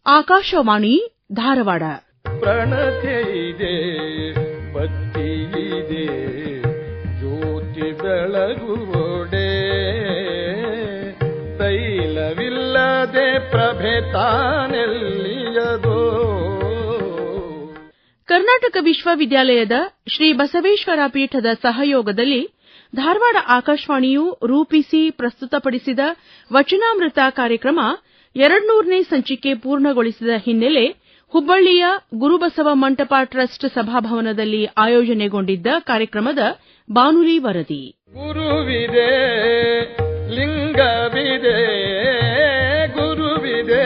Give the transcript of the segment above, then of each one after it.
ಆಕಾಶವಾಣಿ ಧಾರವಾಡ. ಪ್ರಣತೆಯಿದೆ, ಬತ್ತಿಯಿದೆ, ಜ್ಯೋತಿ ಬೆಳಗುವೊಡೆ, ತೈಲವಿಲ್ಲದೆ ಪ್ರಭೆ ತಾನೆಲ್ಲಿಯದೋ. ಕರ್ನಾಟಕ ವಿಶ್ವವಿದ್ಯಾಲಯದ ಶ್ರೀ ಬಸವೇಶ್ವರ ಪೀಠದ ಸಹಯೋಗದಲ್ಲಿ ಧಾರವಾಡ ಆಕಾಶವಾಣಿಯು ರೂಪಿಸಿ ಪ್ರಸ್ತುತಪಡಿಸಿದ ವಚನಾಮೃತ ಕಾರ್ಯಕ್ರಮ 200ನೇ ಸಂಚಿಕೆ ಪೂರ್ಣಗೊಳಿಸಿದ ಹಿನ್ನೆಲೆ ಹುಬ್ಬಳ್ಳಿಯ ಗುರುಬಸವ ಮಂಟಪ ಟ್ರಸ್ಟ್ ಸಭಾಭವನದಲ್ಲಿ ಆಯೋಜನೆಗೊಂಡಿದ್ದ ಕಾರ್ಯಕ್ರಮದ ಬಾನುಲಿ ವರದಿ. ಗುರುವಿದೆ, ಲಿಂಗವಿದೆ, ಗುರುವಿದೆ,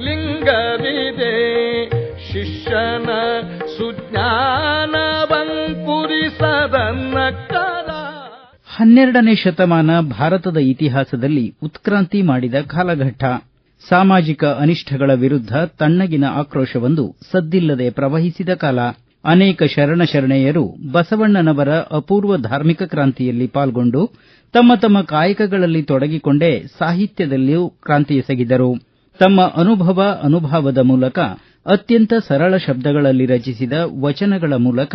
ಲಿಂಗವಿದೆ, ಶಿಷ್ಯನ ಸುಜ್ಞಾನವಂಕುರಿಸದನ್ನಕ್ಕರ. 12ನೇ ಶತಮಾನ ಭಾರತದ ಇತಿಹಾಸದಲ್ಲಿ ಉತ್ಕ್ರಾಂತಿ ಮಾಡಿದ ಕಾಲಘಟ್ಟ. ಸಾಮಾಜಿಕ ಅನಿಷ್ಟಗಳ ವಿರುದ್ಧ ತಣ್ಣಗಿನ ಆಕ್ರೋಶವೊಂದು ಸದ್ದಿಲ್ಲದೆ ಪ್ರವಹಿಸಿದ ಕಾಲ. ಅನೇಕ ಶರಣಶರಣೆಯರು ಬಸವಣ್ಣನವರ ಅಪೂರ್ವ ಧಾರ್ಮಿಕ ಕ್ರಾಂತಿಯಲ್ಲಿ ಪಾಲ್ಗೊಂಡು ತಮ್ಮ ತಮ್ಮ ಕಾಯಕಗಳಲ್ಲಿ ತೊಡಗಿಕೊಂಡೇ ಸಾಹಿತ್ಯದಲ್ಲಿಯೂ ಕ್ರಾಂತಿ ಎಸಗಿದರು. ತಮ್ಮ ಅನುಭವದ ಮೂಲಕ ಅತ್ಯಂತ ಸರಳ ಶಬ್ದಗಳಲ್ಲಿ ರಚಿಸಿದ ವಚನಗಳ ಮೂಲಕ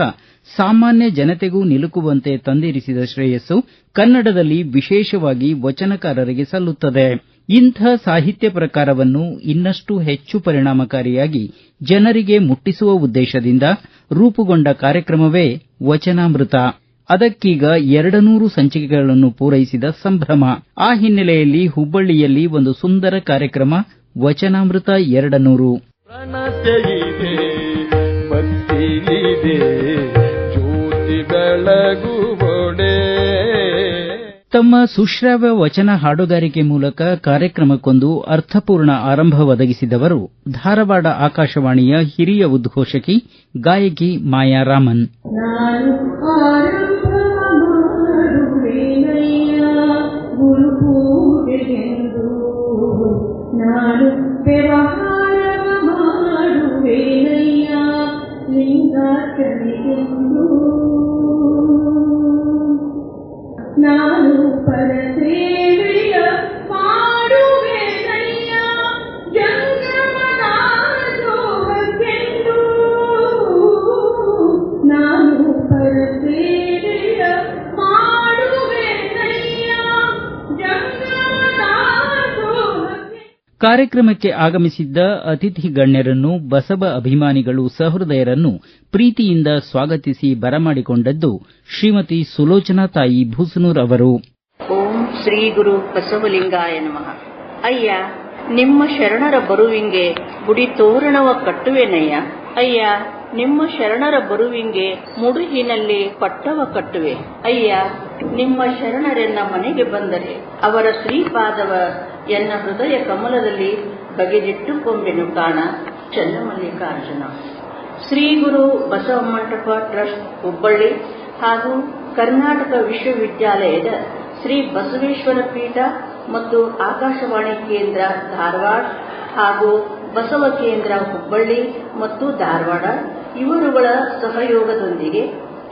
ಸಾಮಾನ್ಯ ಜನತೆಗೂ ನಿಲುಕುವಂತೆ ತಂದಿರಿಸಿದ ಶ್ರೇಯಸ್ಸು ಕನ್ನಡದಲ್ಲಿ ವಿಶೇಷವಾಗಿ ವಚನಕಾರರಿಗೆ ಸಲ್ಲುತ್ತದೆ. ಇಂಥ ಸಾಹಿತ್ಯ ಪ್ರಕಾರವನ್ನು ಇನ್ನಷ್ಟು ಹೆಚ್ಚು ಪರಿಣಾಮಕಾರಿಯಾಗಿ ಜನರಿಗೆ ಮುಟ್ಟಿಸುವ ಉದ್ದೇಶದಿಂದ ರೂಪುಗೊಂಡ ಕಾರ್ಯಕ್ರಮವೇ ವಚನಾಮೃತ. ಅದಕ್ಕೀಗ 200 ಸಂಚಿಕೆಗಳನ್ನು ಪೂರೈಸಿದ ಸಂಭ್ರಮ. ಆ ಹಿನ್ನೆಲೆಯಲ್ಲಿ ಹುಬ್ಬಳ್ಳಿಯಲ್ಲಿ ಒಂದು ಸುಂದರ ಕಾರ್ಯಕ್ರಮ ವಚನಾಮೃತ 200. ಪ್ರಣತೆಯಿದೆ, ಬತ್ತಿಯಿದೆ, ಜ್ಯೋತಿ ಬೆಳಗುವೊಡೆ. ತಮ್ಮ ಸುಶ್ರಾವ್ಯ ವಚನ ಹಾಡುಗಾರಿಕೆ ಮೂಲಕ ಕಾರ್ಯಕ್ರಮಕ್ಕೊಂದು ಅರ್ಥಪೂರ್ಣ ಆರಂಭ ಒದಗಿಸಿದವರು ಧಾರವಾಡ ಆಕಾಶವಾಣಿಯ ಹಿರಿಯ ಉದ್ಘೋಷಕಿ ಗಾಯಕಿ ಮಾಯಾ ರಾಮನ್. ನಾನು ಪರಸೇವೆಯ ಮಾಡುವೆನಯ್ಯ, ಜಂಗಮನಾದೋಹಕ್ಕೆಂದು. ನಾನು ಪರಸೇವೆಯ ಮಾಡುವೆನಯ್ಯ, ಜಂಗಮನಾದೋಹಕ್ಕೆ. ಕಾರ್ಯಕ್ರಮಕ್ಕೆ ಆಗಮಿಸಿದ್ದ ಅತಿಥಿ ಗಣ್ಯರನ್ನು ಬಸವ ಅಭಿಮಾನಿಗಳು ಸಹೃದಯರನ್ನು ಪ್ರೀತಿಯಿಂದ ಸ್ವಾಗತಿಸಿ ಬರಮಾಡಿಕೊಂಡದ್ದು ಶ್ರೀಮತಿ ಸುಲೋಚನಾ ತಾಯಿ ಭೂಸನೂರ್ ಅವರು. ಓಂ ಶ್ರೀ ಗುರು ಬಸವಲಿಂಗಾಯ ನಮಃ. ಅಯ್ಯ, ನಿಮ್ಮ ಶರಣರ ಬರುವಿಂಗೆ ಗುಡಿ ತೋರಣವ ಕಟ್ಟುವೆನಯ್ಯ. ಅಯ್ಯ, ನಿಮ್ಮ ಶರಣರ ಬರುವಿಂಗೆ ಮುಡುಹಿನಲ್ಲಿ ಪಟ್ಟವ ಕಟ್ಟುವೆ. ಅಯ್ಯ, ನಿಮ್ಮ ಶರಣರೆನ್ನ ಮನೆಗೆ ಬಂದರೆ ಅವರ ಶ್ರೀಪಾದವ ಎನ್ನ ಹೃದಯ ಕಮಲದಲ್ಲಿ ಬಗೆದಿಟ್ಟುಕೊಂಬೆನು ಕಾಣ ಚನ್ನಮಲ್ಲಿಕಾರ್ಜುನ. ಶ್ರೀ ಗುರು ಬಸವ ಮಂಟಪ ಟ್ರಸ್ಟ್ ಹುಬ್ಬಳ್ಳಿ ಹಾಗೂ ಕರ್ನಾಟಕ ವಿಶ್ವವಿದ್ಯಾಲಯದ ಶ್ರೀ ಬಸವೇಶ್ವರ ಪೀಠ ಮತ್ತು ಆಕಾಶವಾಣಿ ಕೇಂದ್ರ ಧಾರವಾಡ ಹಾಗೂ ಬಸವ ಕೇಂದ್ರ ಹುಬ್ಬಳ್ಳಿ ಮತ್ತು ಧಾರವಾಡ ಇವರುಗಳ ಸಹಯೋಗದೊಂದಿಗೆ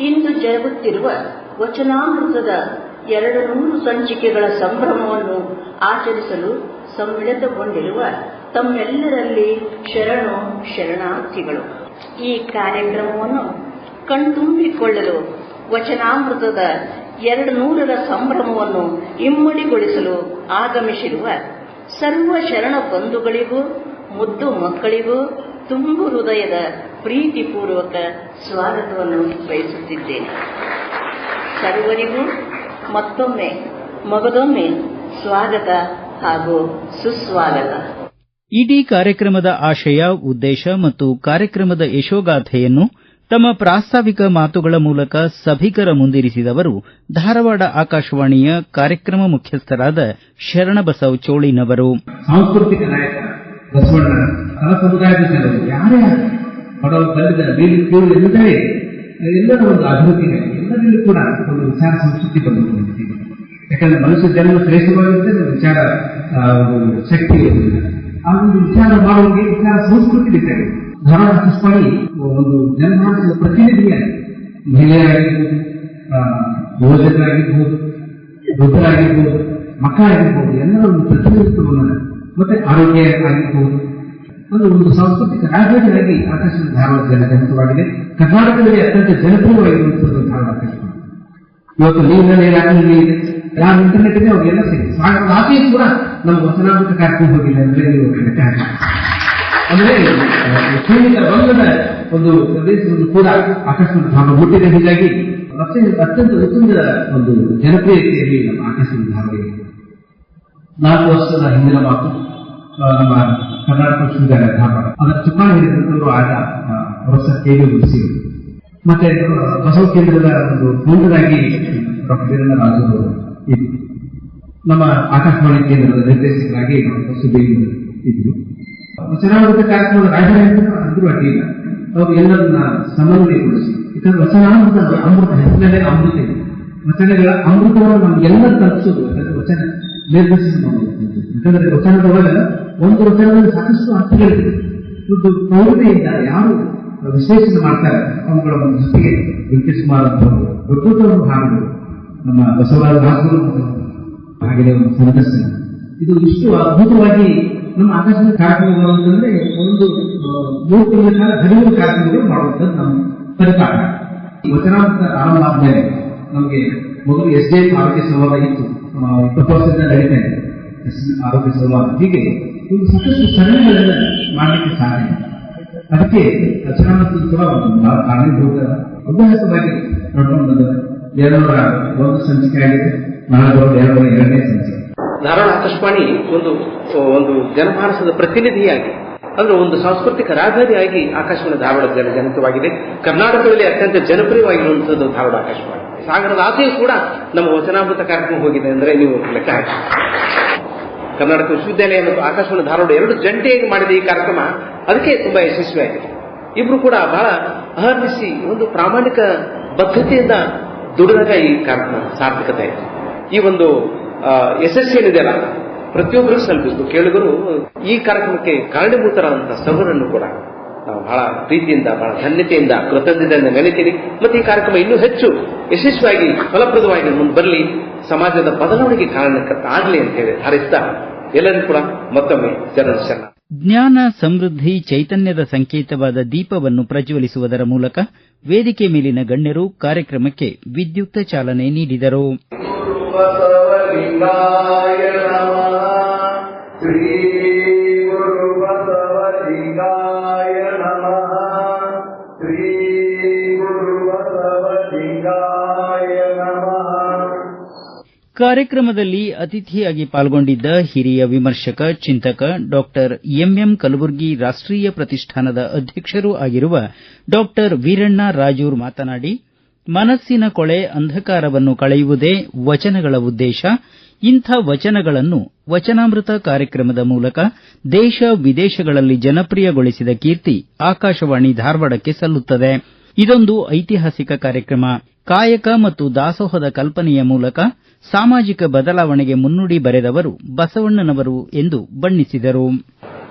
ಇಂದು ಜರುಗುತ್ತಿರುವ ವಚನಾಮೃತದ 200 ಸಂಚಿಕೆಗಳ ಸಂಭ್ರಮವನ್ನು ಆಚರಿಸಲು ಸಮ್ಮಿಳಿತಗೊಂಡಿರುವ ತಮ್ಮೆಲ್ಲರಲ್ಲಿ ಶರಣು ಶರಣಾರ್ಥಿಗಳು. ಈ ಕಾರ್ಯಕ್ರಮವನ್ನು ಕಣ್ತುಂಬಿಕೊಳ್ಳಲು ವಚನಾಮೃತದ 200ರ ಸಂಭ್ರಮವನ್ನು ಇಮ್ಮಡಿಗೊಳಿಸಲು ಆಗಮಿಸಿರುವ ಸರ್ವ ಶರಣ ಬಂಧುಗಳಿಗೂ ಮುದ್ದು ಮಕ್ಕಳಿಗೂ ತುಂಬು ಹೃದಯದ ಪ್ರೀತಿಪೂರ್ವಕ ಸ್ವಾಗತವನ್ನು ಬಯಸುತ್ತಿದ್ದೇನೆ. ಸರ್ವರಿಗೂ ಮತ್ತೊಮ್ಮೆ ಮಗದೊಮ್ಮೆ ಸ್ವಾಗತ ಹಾಗೂ ಸುಸ್ವಾಗತ. ಇಡೀ ಕಾರ್ಯಕ್ರಮದ ಆಶಯ, ಉದ್ದೇಶ ಮತ್ತು ಕಾರ್ಯಕ್ರಮದ ಯಶೋಗಾಥೆಯನ್ನು ತಮ್ಮ ಪ್ರಾಸ್ತಾವಿಕ ಮಾತುಗಳ ಮೂಲಕ ಸಭಿಕರ ಮುಂದಿರಿಸಿದವರು ಧಾರವಾಡ ಆಕಾಶವಾಣಿಯ ಕಾರ್ಯಕ್ರಮ ಮುಖ್ಯಸ್ಥರಾದ ಶರಣಬಸವ ಚೋಳಿನವರು. ಸಾಂಸ್ಕೃತಿಕ ನಾಯಕ ಬಸವಣ್ಣ ತನ್ನ ಸಮುದಾಯದ ಜನರು ಯಾರೇ ಬಡವ ಬಂದಿದ ಎಲ್ಲರೇ ಎಲ್ಲರ ಒಂದು ಅಭಿವೃದ್ಧಿಗಾಗಿ ಎಲ್ಲರಲ್ಲೂ ಕೂಡ ಒಂದು ವಿಚಾರ ಸಂಸ್ಕೃತಿ ಬಂದುಕೊಂಡಿದೆ. ಯಾಕಂದ್ರೆ ಮನುಷ್ಯ ಜನ್ಮ ಶ್ರೇಷ್ಠವಾಗಿರುತ್ತೆ, ವಿಚಾರ ಶಕ್ತಿ ಇರುವುದಿಲ್ಲ. ಆ ಒಂದು ವಿಚಾರ ಮಾಡುವಂಗೆ ವಿಚಾರ ಸಂಸ್ಕೃತಿ ಬೇಕಾಗಿದೆ. ಧಾರವಾಡ ಆಕಾಶವಾಣಿ ಒಂದು ಜನಮಾನಸದ ಪ್ರತಿನಿಧಿಯಾಗಿ ಮಹಿಳೆಯರಾಗಿರ್ಬೋದು, ಯುವಜನರಾಗಿರ್ಬೋದು, ವೃದ್ಧರಾಗಿರ್ಬೋದು, ಮಕ್ಕಳಾಗಿರ್ಬೋದು, ಎಲ್ಲರ ಒಂದು ಪ್ರತಿನಿಧಿತ್ವವನ್ನು ಮತ್ತೆ ಆರೋಗ್ಯ ಆಗಿರ್ಬೋದು, ಅದು ಒಂದು ಸಾಂಸ್ಕೃತಿಕ ರಾಜಧಾನಿಯಾಗಿ ಆಕಾಶವಾಣಿ ಧಾರವಾಡ ಜನಜನಿತವಾಗಿದೆ. ಕರ್ನಾಟಕದಲ್ಲಿ ಅತ್ಯಂತ ಜನಪ್ರಿಯವಾಗಿರುವಂತಹ ಧಾರವಾಡ ಆಕಾಶವಾಣಿ. ಇವತ್ತು ನೀರಿನಲ್ಲಿ ರಾಜ್ಯದಲ್ಲಿ ಯಾವ ಇಂಟರ್ನೆಟ್ ಇದೆ ಅವ್ರಿಗೆಲ್ಲ ಸಿಗುತ್ತೆ. ಆಚೆಯೂ ಕೂಡ ನಮ್ಮ ವಚನಾಮೃತ ಕಾರ್ಯಕ್ರಮ ಹೋಗಿದೆ ಅಂದ್ರೆ ನೀವು ಲೆಕ್ಕ ಹಾಕಿ. ಅಂದ್ರೆ ಸೀಮಿತ ರಂಗದ ಒಂದು ಪ್ರದೇಶವನ್ನು ಕೂಡ ಆಕಾಶವಾಣಿ ಧಾರವಾಡ ಮುಟ್ಟಿದೆ. ಹೀಗಾಗಿ ಮತ್ತೆ ಅತ್ಯಂತ ಉತ್ತಮದ ಒಂದು ಜನಪ್ರಿಯತೆಯಲ್ಲಿ ನಮ್ಮ ಆಕಾಶವಾಣಿ ಧಾರವಾಡ 4 ವರ್ಷದ ಹಿಂದಿನ ಮಾತು. ನಮ್ಮ ಕರ್ನಾಟಕ ವಿಶ್ವವಿದ್ಯಾಲಯ ಧಾರವಾಡ ಅದರ ಚುಕ್ಕಾಣಿ ಹಿಡಿದಂತವರು ಆಗ ಪ್ರೊಫೆಸರ್ ಕೆ.ವಿ. ಮುನ್ಸಿಯವರು, ಮತ್ತೆ ಬಸವ ಕೇಂದ್ರದ ಒಂದು ಫೌಂಡರ್ ಡಾಕ್ಟರ್ ವೀರಣ್ಣ ರಾಜು ಅವರು ಇದ್ರು. ನಮ್ಮ ಆಕಾಶವಾಣಿ ಕೇಂದ್ರದ ನಿರ್ದೇಶಕರಾಗಿ ಡಾಕ್ಟರ್ ಸುಬೇಂದ್ರ ಇದ್ರು. ವಚನಾಮೃತ ಕಾರ್ಯಕ್ರಮದ ರಾಜಧಾನಿ ಅಂದ್ರೂ ಅಡ್ಡಿಲ್ಲ, ಅವರು ಎಲ್ಲರನ್ನ ಸಮನ್ವಯಗೊಳಿಸಿ, ಯಾಕಂದ್ರೆ ವಚನಾಮೃತ ಅಮೃತ ಹೆಸರಲ್ಲೇ ಅಮೃತ ಇದೆ. ವಚನಗಳ ಅಮೃತವನ್ನು ನಮ್ಗೆಲ್ಲ ತಲುಪಿಸೋದು ವಚನ ನಿರ್ದೇಶನ ಮಾಡೋದು. ಯಾಕಂದ್ರೆ ವಚನದೊಳಗೆ ಒಂದು ವಚನದಲ್ಲಿ ಸಾಕಷ್ಟು ಅರ್ಥಗಳಿದೆ. ಒಂದು ಪ್ರವೃತ್ತಿಯಿಂದ ಯಾರು ವಿಶ್ಲೇಷಣೆ ಮಾಡ್ತಾರೆ ಅವುಗಳ ಒಂದು ಜೊತೆಗೆ ವೆಂಕಟೇಶ್ ಕುಮಾರ್ ಅಂತವರು ದೊಡ್ಡ ಹಾಡುಗಳು, ನಮ್ಮ ಬಸವರಾಜ ರಾಜರು ಹಾಗೆ ಒಂದು ಸಂದರ್ಶನ, ಇದು ಇಷ್ಟು ಅದ್ಭುತವಾಗಿ ನಮ್ಮ ಆಕಾಶವಾಣಿ ಕಾರ್ಯಕ್ರಮಗಳು ಅಂತಂದ್ರೆ ಒಂದು 3 ತಿಂಗಳ ಕಾಲ 13 ಕಾರ್ಯಕ್ರಮಗಳು ಮಾಡುವಂಥದ್ದು ನಮ್ಮ ಪರಿಪಾಠ. ಈ ವಚನಾಮೃತ ಆರಂಭ ಆದ್ಮೇಲೆ ನಮಗೆ ಮೊದಲು SDM ಆರೋಗ್ಯ ಸಂವಾದ ಇತ್ತು, 20 ವರ್ಷದಿಂದ ನಡೀತಾ ಇದೆ ಆರೋಗ್ಯ ಸಂವಾದ. ಹೀಗೆ ಒಂದು ಸಾಕಷ್ಟು ಸರಣಿಗಳನ್ನು ಮಾಡಲಿಕ್ಕೆ ಸಾಧ್ಯ. ಅದಕ್ಕೆ ವಚನಾಮೃತ ಕೂಡ ಒಂದು ಕಾರಣೀಭೂತ ಅಭ್ಯಾಸವಾಗಿ ನಡ್ಕೊಂಡು ಬಂದ 201 ಸಂಚಿಕೆ ಆಗಿದೆ. ನಾಳೆ 202ನೇ ಸಂಚಿಕೆ. ಧಾರವಾಡ ಆಕಾಶವಾಣಿ ಒಂದು ಜನಮಾನಸದ ಪ್ರತಿನಿಧಿಯಾಗಿ, ಅಂದ್ರೆ ಒಂದು ಸಾಂಸ್ಕೃತಿಕ ರಾಜಧಾನಿಯಾಗಿ ಆಕಾಶವಾಣಿ ಧಾರವಾಡ ಜನಜನಿತವಾಗಿದೆ. ಕರ್ನಾಟಕದಲ್ಲಿ ಅತ್ಯಂತ ಜನಪ್ರಿಯವಾಗಿರುವಂತದ್ದು ಧಾರವಾಡ ಆಕಾಶವಾಣಿ. ಸಾಗರದ ಆಚೆಯೂ ಕೂಡ ನಮ್ಮ ವಚನಾಮೃತ ಕಾರ್ಯಕ್ರಮ ಹೋಗಿದೆ ಅಂದ್ರೆ ನೀವು ಲೆಕ್ಕ ಹಾಕಿ. ಕರ್ನಾಟಕ ವಿಶ್ವವಿದ್ಯಾಲಯ ಮತ್ತು ಆಕಾಶವಾಣಿ ಧಾರವಾಡ 2 ಜಂಟಿಯಾಗಿ ಮಾಡಿದ ಈ ಕಾರ್ಯಕ್ರಮ ಅದಕ್ಕೆ ತುಂಬಾ ಯಶಸ್ವಿಯಾಗಿದೆ. ಇಬ್ರು ಕೂಡ ಬಹಳ ಅಹರ್ನಿಸಿ ಒಂದು ಪ್ರಾಮಾಣಿಕ ಬದ್ಧತೆಯಿಂದ ದುಡಿದಾಗ ಈ ಕಾರ್ಯಕ್ರಮ ಸಾರ್ಥಕತೆ ಆಯಿತು. ಈ ಒಂದು ಯಶಸ್ಸು ಏನಿದೆಯಲ್ಲ ಪ್ರತಿಯೊಬ್ಬರಿಗೂ ಸಲ್ಪಿಸಿತು. ಕೇಳುಗರು ಈ ಕಾರ್ಯಕ್ರಮಕ್ಕೆ ಕಾರಣೀಭೂತರಾದಂತಹ ಸರ್ವರನ್ನು ಕೂಡ ನಾವು ಬಹಳ ಪ್ರೀತಿಯಿಂದ, ಬಹಳ ಧನ್ಯತೆಯಿಂದ, ಕೃತಜ್ಞತೆಯಿಂದ ನೆನೆತೀನಿ. ಮತ್ತೆ ಈ ಕಾರ್ಯಕ್ರಮ ಇನ್ನೂ ಹೆಚ್ಚು ಯಶಸ್ವಿಯಾಗಿ ಫಲಪ್ರದವಾಗಿ ಮುಂದೆ ಬರಲಿ, ಸಮಾಜದ ಬದಲಾವಣೆಗೆ ಕಾರಣಕರ್ತ ಆಗಲಿ ಅಂತ ಹೇಳಿ ಹಾರೈಸ್ತಾ ಎಲ್ಲರಿಗೂ ಕೂಡ ಮತ್ತೊಮ್ಮೆ ಜನರನ್ನ ಜ್ಞಾನ ಸಮೃದ್ಧಿ ಚೈತನ್ಯದ ಸಂಕೇತವಾದ ದೀಪವನ್ನು ಪ್ರಜ್ವಲಿಸುವುದರ ಮೂಲಕ ವೇದಿಕೆ ಮೇಲಿನ ಗಣ್ಯರು ಕಾರ್ಯಕ್ರಮಕ್ಕೆ ವಿದ್ಯುಕ್ತ ಚಾಲನೆ ನೀಡಿದರು. ಕಾರ್ಯಕ್ರಮದಲ್ಲಿ ಅತಿಥಿಯಾಗಿ ಪಾಲ್ಗೊಂಡಿದ್ದ ಹಿರಿಯ ವಿಮರ್ಶಕ, ಚಿಂತಕ ಡಾಕ್ಟರ್ ಎಂಎಂ ಕಲಬುರ್ಗಿ ರಾಷ್ಟ್ರೀಯ ಪ್ರತಿಷ್ಠಾನದ ಅಧ್ಯಕ್ಷರೂ ಆಗಿರುವ ಡಾಕ್ಟರ್ ವೀರಣ್ಣ ರಾಜೂರ್ ಮಾತನಾಡಿ, ಮನಸ್ಸಿನ ಕೊಳೆ ಅಂಧಕಾರವನ್ನು ಕಳೆಯುವುದೇ ವಚನಗಳ ಉದ್ದೇಶ. ಇಂಥ ವಚನಗಳನ್ನು ವಚನಾಮೃತ ಕಾರ್ಯಕ್ರಮದ ಮೂಲಕ ದೇಶ ವಿದೇಶಗಳಲ್ಲಿ ಜನಪ್ರಿಯಗೊಳಿಸಿದ ಕೀರ್ತಿ ಆಕಾಶವಾಣಿ ಧಾರವಾಡಕ್ಕೆ ಸಲ್ಲುತ್ತದೆ. ಇದೊಂದು ಐತಿಹಾಸಿಕ ಕಾರ್ಯಕ್ರಮ. ಕಾಯಕ ಮತ್ತು ದಾಸೋಹದ ಕಲ್ಪನೆಯ ಮೂಲಕ ಸಾಮಾಜಿಕ ಬದಲಾವಣೆಗೆ ಮುನ್ನುಡಿ ಬರೆದವರು ಬಸವಣ್ಣನವರು ಎಂದು ಬಣ್ಣಿಸಿದರು.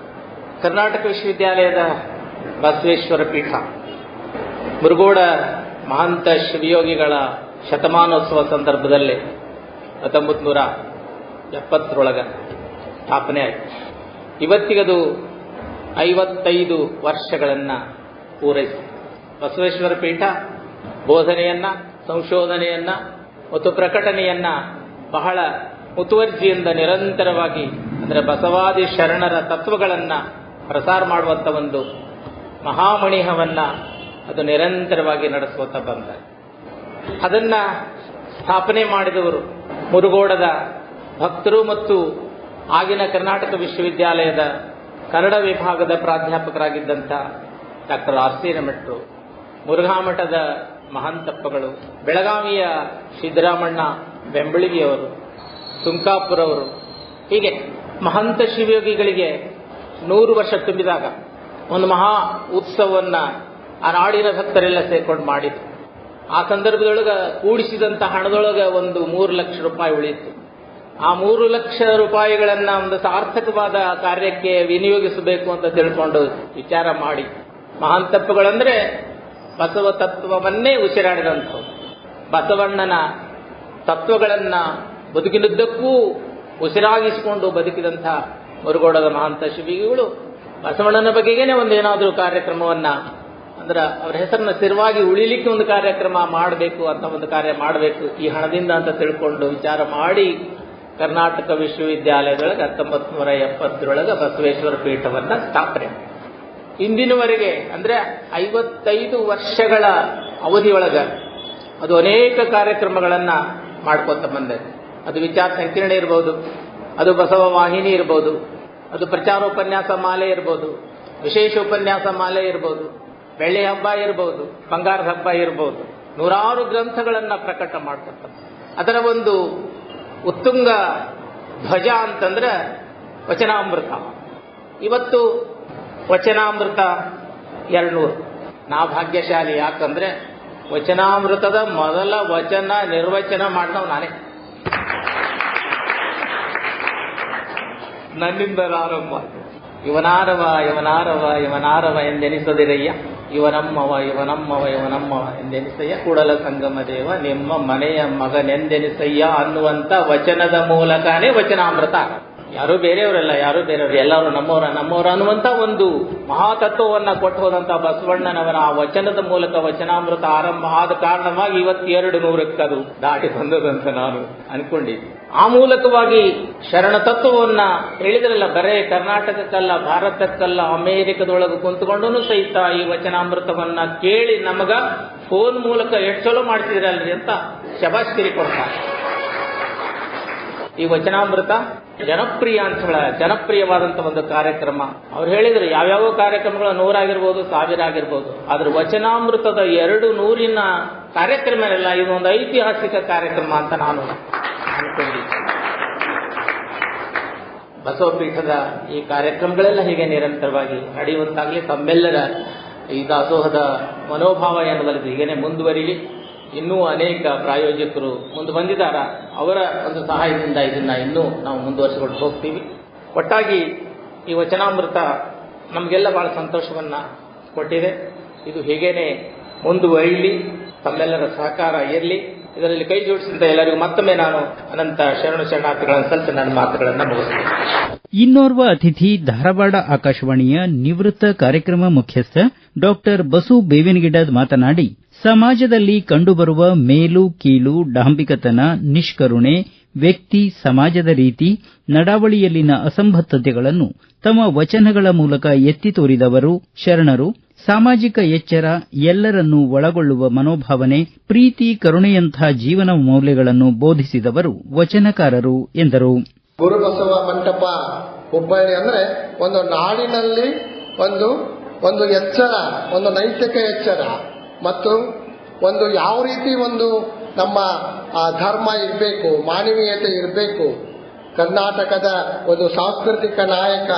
ಕರ್ನಾಟಕ ವಿಶ್ವವಿದ್ಯಾಲಯದ ಬಸವೇಶ್ವರ ಪೀಠ ಮುರುಗೋಡ ಮಹಂತ ಶಿವಯೋಗಿಗಳ ಶತಮಾನೋತ್ಸವ ಸಂದರ್ಭದಲ್ಲಿ 1970 ಸ್ಥಾಪನೆ ಆಯಿತು. ಇವತ್ತಿಗದು 55 ವರ್ಷಗಳನ್ನು ಪೂರೈಸಿದೆ. ಬಸವೇಶ್ವರ ಪೀಠ ಬೋಧನೆಯನ್ನ, ಸಂಶೋಧನೆಯನ್ನ ಮತ್ತು ಪ್ರಕಟಣೆಯನ್ನ ಬಹಳ ಮುತುವರ್ಜಿಯಿಂದ ನಿರಂತರವಾಗಿ, ಅಂದರೆ ಬಸವಾದಿ ಶರಣರ ತತ್ವಗಳನ್ನು ಪ್ರಸಾರ ಮಾಡುವಂಥ ಒಂದು ಮಹಾಮಣಿಹವನ್ನ ಅದು ನಿರಂತರವಾಗಿ ನಡೆಸುತ್ತಾ ಬಂದ. ಅದನ್ನ ಸ್ಥಾಪನೆ ಮಾಡಿದವರು ಮುರುಗೋಡದ ಭಕ್ತರು ಮತ್ತು ಆಗಿನ ಕರ್ನಾಟಕ ವಿಶ್ವವಿದ್ಯಾಲಯದ ಕನ್ನಡ ವಿಭಾಗದ ಪ್ರಾಧ್ಯಾಪಕರಾಗಿದ್ದಂಥ ಡಾಕ್ಟರ್ ಆರ್.ಸಿ. ರಮಠರು, ಮುರುಘಾಮಠದ ಮಹಾಂತಪ್ಪಗಳು, ಬೆಳಗಾವಿಯ ಸಿದ್ದರಾಮಣ್ಣ ಬೆಂಬಳಿಗೆಯವರು, ಸುಂಕಾಪುರವರು, ಹೀಗೆ ಮಹಂತ ಶಿವಯೋಗಿಗಳಿಗೆ 100 ವರ್ಷ ತುಂಬಿದಾಗ ಒಂದು ಮಹಾ ಉತ್ಸವವನ್ನ ಆ ನಾಡಿನ ಭಕ್ತರೆಲ್ಲ ಸೇರ್ಕೊಂಡು ಮಾಡಿದ್ರು. ಆ ಸಂದರ್ಭದೊಳಗೆ ಕೂಡಿಸಿದಂಥ ಹಣದೊಳಗೆ ಒಂದು 3 ಲಕ್ಷ ರೂಪಾಯಿ ಉಳಿಯಿತು. ಆ 3 ಲಕ್ಷ ರೂಪಾಯಿಗಳನ್ನ ಒಂದು ಸಾರ್ಥಕವಾದ ಕಾರ್ಯಕ್ಕೆ ವಿನಿಯೋಗಿಸಬೇಕು ಅಂತ ತಿಳ್ಕೊಂಡು ವಿಚಾರ ಮಾಡಿ, ಮಹಾಂತಪ್ಪಗಳಂದ್ರೆ ಬಸವ ತತ್ವವನ್ನೇ ಉಸಿರಾಡಿದಂಥವು, ಬಸವಣ್ಣನ ತತ್ವಗಳನ್ನ ಬದುಕಿನುದ್ದಕ್ಕೂ ಉಸಿರಾಗಿಸಿಕೊಂಡು ಬದುಕಿದಂಥ ಮುರುಗೋಡದ ಮಹಾಂತ ಶಿವಿಗಳು ಬಸವಣ್ಣನ ಬಗೆಗೇನೆ ಒಂದು ಏನಾದರೂ ಕಾರ್ಯಕ್ರಮವನ್ನ ಅಂದ್ರೆ ಅವರ ಹೆಸರನ್ನ ಸ್ಥಿರವಾಗಿ ಉಳಿಲಿಕ್ಕೆ ಒಂದು ಕಾರ್ಯಕ್ರಮ ಮಾಡಬೇಕು ಅಂತ ಒಂದು ಕಾರ್ಯ ಮಾಡಬೇಕು ಈ ಹಣದಿಂದ ಅಂತ ತಿಳ್ಕೊಂಡು ವಿಚಾರ ಮಾಡಿ ಕರ್ನಾಟಕ ವಿಶ್ವವಿದ್ಯಾಲಯದೊಳಗೆ 1970 ಬಸವೇಶ್ವರ ಪೀಠವನ್ನ ಸ್ಥಾಪನೆ. ಇಂದಿನವರೆಗೆ ಅಂದ್ರೆ 55 ವರ್ಷಗಳ ಅವಧಿಯೊಳಗ ಅದು ಅನೇಕ ಕಾರ್ಯಕ್ರಮಗಳನ್ನ ಮಾಡ್ಕೊತ ಬಂದೆ. ಅದು ವಿಚಾರ ಸಂಕಿರಣ ಇರ್ಬೋದು, ಅದು ಬಸವ ವಾಹಿನಿ ಇರ್ಬೋದು, ಅದು ಪ್ರಚಾರೋಪನ್ಯಾಸ ಮಾಲೆ ಇರ್ಬೋದು, ವಿಶೇಷ ಉಪನ್ಯಾಸ ಮಾಲೆ ಇರ್ಬೋದು, ಬೆಳ್ಳಿ ಹಬ್ಬ ಇರ್ಬೋದು, ಬಂಗಾರದ ಹಬ್ಬ ಇರ್ಬೋದು, ನೂರಾರು ಗ್ರಂಥಗಳನ್ನ ಪ್ರಕಟ ಮಾಡ್ಕೊತ. ಅದರ ಒಂದು ಉತ್ತುಂಗ ಧ್ವಜ ಅಂತಂದ್ರೆ ವಚನಾಮೃತ. ಇವತ್ತು ವಚನಾಮೃತ 200. ನಾ ಭಾಗ್ಯಶಾಲಿ, ಯಾಕಂದ್ರೆ ವಚನಾಮೃತದ ಮೊದಲ ವಚನ ನಿರ್ವಚನ ಮಾಡಿದವ್ ನಾನೇ. ನನ್ನಿಂದ ಆರಂಭ. ಇವನಾರವ ಇವನಾರವ ಇವನಾರವ ಎಂದೆನಿಸದಿರಯ್ಯ, ಇವನಮ್ಮವ ಇವನಮ್ಮವ ಇವನಮ್ಮವ ಎಂದೆನಿಸಯ್ಯ, ಕೂಡಲ ಸಂಗಮ ದೇವ ನಿಮ್ಮ ಮನೆಯ ಮಗನೆಂದೆನಿಸಯ್ಯ ಅನ್ನುವಂತ ವಚನದ ಮೂಲಕನೇ ವಚನಾಮೃತ. ಯಾರು ಬೇರೆಯವರಲ್ಲ, ಯಾರು ಬೇರೆಯವರು, ಎಲ್ಲರೂ ನಮ್ಮವರ ಅನ್ನುವಂತ ಒಂದು ಮಹಾತತ್ವವನ್ನ ಕೊಟ್ಟು ಹೋದಂತ ಬಸವಣ್ಣನವರ ಆ ವಚನದ ಮೂಲಕ ವಚನಾಮೃತ ಆರಂಭ ಆದ ಕಾರಣವಾಗಿ ಇವತ್ತು 200ಕ್ಕೆ ಅದು ದಾಟಿ ಬಂದದಂತ ನಾನು ಅನ್ಕೊಂಡಿದ್ದೆ. ಆ ಮೂಲಕವಾಗಿ ಶರಣ ತತ್ವವನ್ನ ಹೇಳಿದ್ರಲ್ಲ, ಬರೇ ಕರ್ನಾಟಕಕ್ಕಲ್ಲ, ಭಾರತಕ್ಕಲ್ಲ, ಅಮೇರಿಕದೊಳಗೆ ಕುಂತ್ಕೊಂಡೂ ಸಹಿತ ಈ ವಚನಾಮೃತವನ್ನ ಕೇಳಿ ನಮಗ ಫೋನ್ ಮೂಲಕ ಎಷ್ಟು ಚಲೋ ಮಾಡ್ತಿದ್ರಲ್ರಿ ಅಂತ ಶಬಾಷ್ಕಿರಿ ಕೊಡ್ತಾರೆ. ಈ ವಚನಾಮೃತ ಜನಪ್ರಿಯ ಅಂತ ಜನಪ್ರಿಯವಾದಂತ ಒಂದು ಕಾರ್ಯಕ್ರಮ. ಅವ್ರು ಹೇಳಿದ್ರು ಯಾವ್ಯಾವ ಕಾರ್ಯಕ್ರಮಗಳು 100 ಆಗಿರ್ಬೋದು, 1000 ಆಗಿರ್ಬೋದು, ಆದ್ರೆ ವಚನಾಮೃತದ 200 ಕಾರ್ಯಕ್ರಮ ಇಲ್ಲ, ಇದೊಂದು ಐತಿಹಾಸಿಕ ಕಾರ್ಯಕ್ರಮ ಅಂತ ನಾನು ಅನ್ಕೊಂಡಿದ್ದೆ. ಬಸವಪೀಠದ ಈ ಕಾರ್ಯಕ್ರಮಗಳೆಲ್ಲ ಹೀಗೆ ನಿರಂತರವಾಗಿ ನಡೆಯುವಂತಾಗಲಿ, ತಮ್ಮೆಲ್ಲರ ಈ ದಾಸೋಹದ ಮನೋಭಾವ ಎನ್ನುವಲ್ಲಿ ಹೀಗೇನೆ ಮುಂದುವರಿಲಿ. ಇನ್ನೂ ಅನೇಕ ಪ್ರಾಯೋಜಕರು ಮುಂದೆ ಬಂದಿದ್ದಾರ, ಅವರ ಒಂದು ಸಹಾಯದಿಂದ ಇದನ್ನ ಇನ್ನೂ ನಾವು ಮುಂದುವರಿಸಿಕೊಂಡು ಹೋಗ್ತೀವಿ. ಒಟ್ಟಾಗಿ ಈ ವಚನಾಮೃತ ನಮಗೆಲ್ಲ ಬಹಳ ಸಂತೋಷವನ್ನ ಕೊಟ್ಟಿದೆ. ಇದು ಹೀಗೇನೆ ಮುಂದುವರಿಲಿ, ತಮ್ಮೆಲ್ಲರ ಸಹಕಾರ ಇರಲಿ. ಇದರಲ್ಲಿ ಕೈ ಜೋಡಿಸಿದಂತ ಎಲ್ಲರಿಗೂ ಮತ್ತೊಮ್ಮೆ ನಾನು ಅನಂತ ಶರಣಾರ್ಥಿಗಳನ್ನು ಸಲ್ಲಿಸಿ ನನ್ನ ಮಾತುಗಳನ್ನು ಮುಗಿಸ್ತೇನೆ. ಇನ್ನೋರ್ವ ಅತಿಥಿ ಧಾರವಾಡ ಆಕಾಶವಾಣಿಯ ನಿವೃತ್ತ ಕಾರ್ಯಕ್ರಮ ಮುಖ್ಯಸ್ಥ ಡಾಕ್ಟರ್ ಬಸು ಬೇವಿನಗಿಡದ್ ಮಾತನಾಡಿ, ಸಮಾಜದಲ್ಲಿ ಕಂಡುಬರುವ ಮೇಲು ಕೀಳು, ಡಾಂಬಿಕತನ, ನಿಷ್ಕರುಣೆ, ವ್ಯಕ್ತಿ ಸಮಾಜದ ರೀತಿ, ನಡಾವಳಿಯಲ್ಲಿನ ಅಸಂಬದ್ಧತೆಗಳನ್ನು ತಮ್ಮ ವಚನಗಳ ಮೂಲಕ ಎತ್ತಿ ತೋರಿದವರು ಶರಣರು. ಸಾಮಾಜಿಕ ಎಚ್ಚರ, ಎಲ್ಲರನ್ನೂ ಒಳಗೊಳ್ಳುವ ಮನೋಭಾವನೆ, ಪ್ರೀತಿ, ಕರುಣೆಯಂಥ ಜೀವನ ಮೌಲ್ಯಗಳನ್ನು ಬೋಧಿಸಿದವರು ವಚನಕಾರರು ಎಂದರು. ಗುರುಬಸವ ಮಂಟಪ ಹುಬ್ಬಳ್ಳಿ ಅಂದ್ರೆ ಒಂದು ನಾಡಿನಲ್ಲಿ ಒಂದು ಎಚ್ಚರ, ಒಂದು ನೈತಿಕ ಎಚ್ಚರ ಮತ್ತು ಒಂದು ಯಾವ ರೀತಿ ಒಂದು ನಮ್ಮ ಧರ್ಮ ಇರಬೇಕು, ಮಾನವೀಯತೆ ಇರಬೇಕು. ಕರ್ನಾಟಕದ ಒಂದು ಸಾಂಸ್ಕೃತಿಕ ನಾಯಕ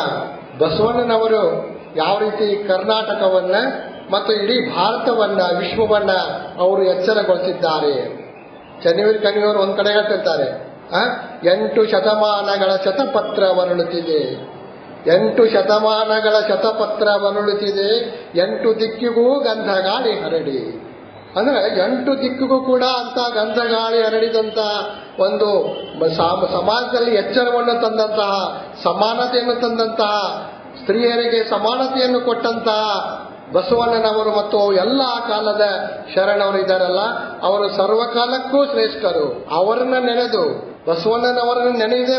ಬಸವಣ್ಣನವರು ಯಾವ ರೀತಿ ಕರ್ನಾಟಕವನ್ನ ಮತ್ತು ಇಡೀ ಭಾರತವನ್ನ, ವಿಶ್ವವನ್ನ ಅವರು ಎಚ್ಚರಗೊಳಿಸಿದ್ದಾರೆ. ಚನ್ನವೀರ ಕಣಿಯವರು ಒಂದ್ ಕಡೆ ಹೇಳ್ತಿರ್ತಾರೆ, 8 ಶತಮಾನಗಳ ಶತಪತ್ರ ವರಳುತ್ತಿದೆ, 8 ಶತಮಾನಗಳ ಶತಪತ್ರ ವರಳುತ್ತಿದೆ, 8 ದಿಕ್ಕಿಗೂ ಗಂಧಗಾಳಿ ಹರಡಿ. ಅಂದ್ರೆ 8 ದಿಕ್ಕಿಗೂ ಕೂಡ ಅಂತ ಗಂಧಗಾಳಿ ಹರಡಿದಂತ ಒಂದು ಸಮಾಜದಲ್ಲಿ ಎಚ್ಚರವನ್ನು ತಂದಂತಹ, ಸಮಾನತೆಯನ್ನು ತಂದಂತಹ, ಸ್ತ್ರೀಯರಿಗೆ ಸಮಾನತೆಯನ್ನು ಕೊಟ್ಟಂತಹ ಬಸವಣ್ಣನವರು ಮತ್ತು ಎಲ್ಲ ಕಾಲದ ಶರಣವರು ಇದ್ದಾರಲ್ಲ, ಅವರು ಸರ್ವಕಾಲಕ್ಕೂ ಶ್ರೇಷ್ಠರು. ಅವರನ್ನ ನೆನೆದು, ಬಸವಣ್ಣನವರನ್ನು ನೆನೆಯದೆ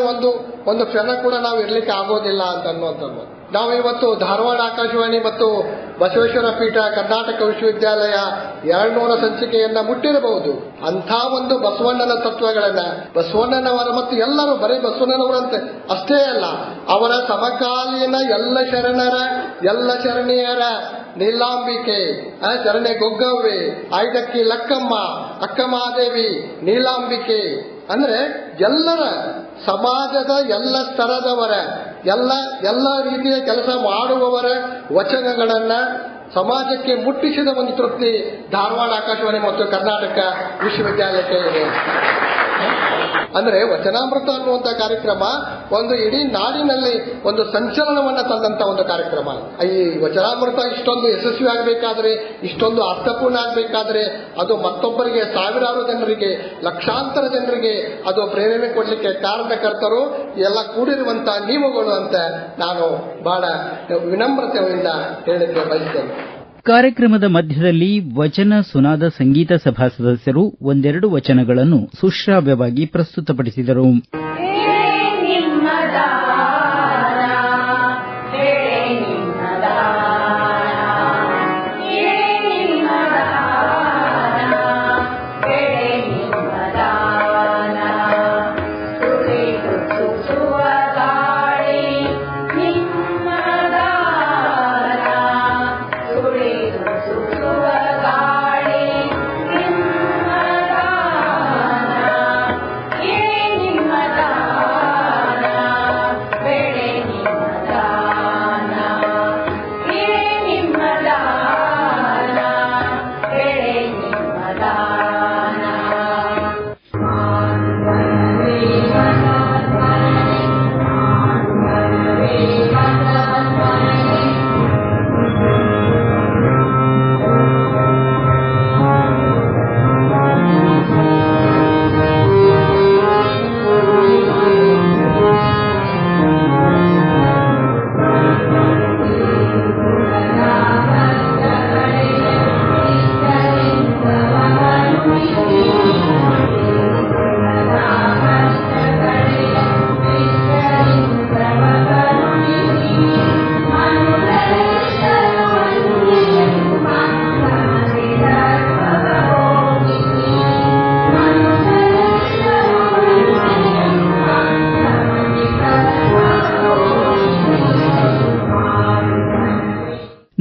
ಒಂದು ಕ್ಷಣ ಕೂಡ ನಾವು ಇರ್ಲಿಕ್ಕೆ ಆಗೋದಿಲ್ಲ ಅಂತ ಅನ್ನುವಂಥದ್ದು. ನಾವು ಇವತ್ತು ಧಾರವಾಡ ಆಕಾಶವಾಣಿ ಮತ್ತು ಬಸವೇಶ್ವರ ಪೀಠ ಕರ್ನಾಟಕ ವಿಶ್ವವಿದ್ಯಾಲಯ 200 ಸಂಚಿಕೆಯನ್ನ ಮುಟ್ಟಿರಬಹುದು. ಅಂಥ ಒಂದು ಬಸವಣ್ಣನ ತತ್ವಗಳನ್ನ, ಬಸವಣ್ಣನವರ ಮತ್ತು ಎಲ್ಲರೂ ಬರೀ ಬಸವಣ್ಣನವರಂತೆ ಅಷ್ಟೇ ಅಲ್ಲ, ಅವರ ಸಮಕಾಲೀನ ಎಲ್ಲ ಶರಣರ, ಎಲ್ಲ ಶರಣೀಯರ, ನೀಲಾಂಬಿಕೆ, ಶರಣೆ ಗೊಗ್ಗವ್ವೆ, ಐದಕ್ಕಿ ಲಕ್ಕಮ್ಮ, ಅಕ್ಕಮಹಾದೇವಿ, ನೀಲಾಂಬಿಕೆ, ಅಂದ್ರೆ ಎಲ್ಲರ ಸಮಾಜದ ಎಲ್ಲ ಸ್ತರದವರ, ಎಲ್ಲ ರೀತಿಯ ಕೆಲಸ ಮಾಡುವವರ ವಚನಗಳನ್ನ ಸಮಾಜಕ್ಕೆ ಮುಟ್ಟಿಸಿದ ಒಂದು ತೃಪ್ತಿ ಧಾರವಾಡ ಆಕಾಶವಾಣಿ ಮತ್ತು ಕರ್ನಾಟಕ ವಿಶ್ವವಿದ್ಯಾಲಯಕ್ಕೆ ಇದೆ. ಅಂದ್ರೆ ವಚನಾಮೃತ ಅನ್ನುವಂಥ ಕಾರ್ಯಕ್ರಮ ಒಂದು ಇಡೀ ನಾಡಿನಲ್ಲಿ ಒಂದು ಸಂಚಲನವನ್ನ ತಂದಂತ ಒಂದು ಕಾರ್ಯಕ್ರಮ. ಈ ವಚನಾಮೃತ ಇಷ್ಟೊಂದು ಯಶಸ್ವಿ ಆಗಬೇಕಾದ್ರೆ, ಇಷ್ಟೊಂದು ಅರ್ಥಪೂರ್ಣ ಆಗಬೇಕಾದ್ರೆ ಅದು ಮತ್ತೊಬ್ಬರಿಗೆ, ಸಾವಿರಾರು ಜನರಿಗೆ, ಲಕ್ಷಾಂತರ ಜನರಿಗೆ ಅದು ಪ್ರೇರಣೆ ಕೊಡ್ಲಿಕ್ಕೆ ಕಾರಣಕರ್ತರು ಎಲ್ಲ ಕೂಡಿರುವಂತ ನೀವುಗಳು ಅಂತ ನಾನು ಬಹಳ ವಿನಮ್ರತೆಯಿಂದ ಹೇಳಲಿಕ್ಕೆ ಬಯಸ್ತೇನೆ. ಕಾರ್ಯಕ್ರಮದ ಮಧ್ಯದಲ್ಲಿ ವಚನ ಸುನಾದ ಸಂಗೀತ ಸಭಾ ಸದಸ್ಯರು ಒಂದೆರಡು ವಚನಗಳನ್ನು ಸುಶ್ರಾವ್ಯವಾಗಿ ಪ್ರಸ್ತುತಪಡಿಸಿದರು.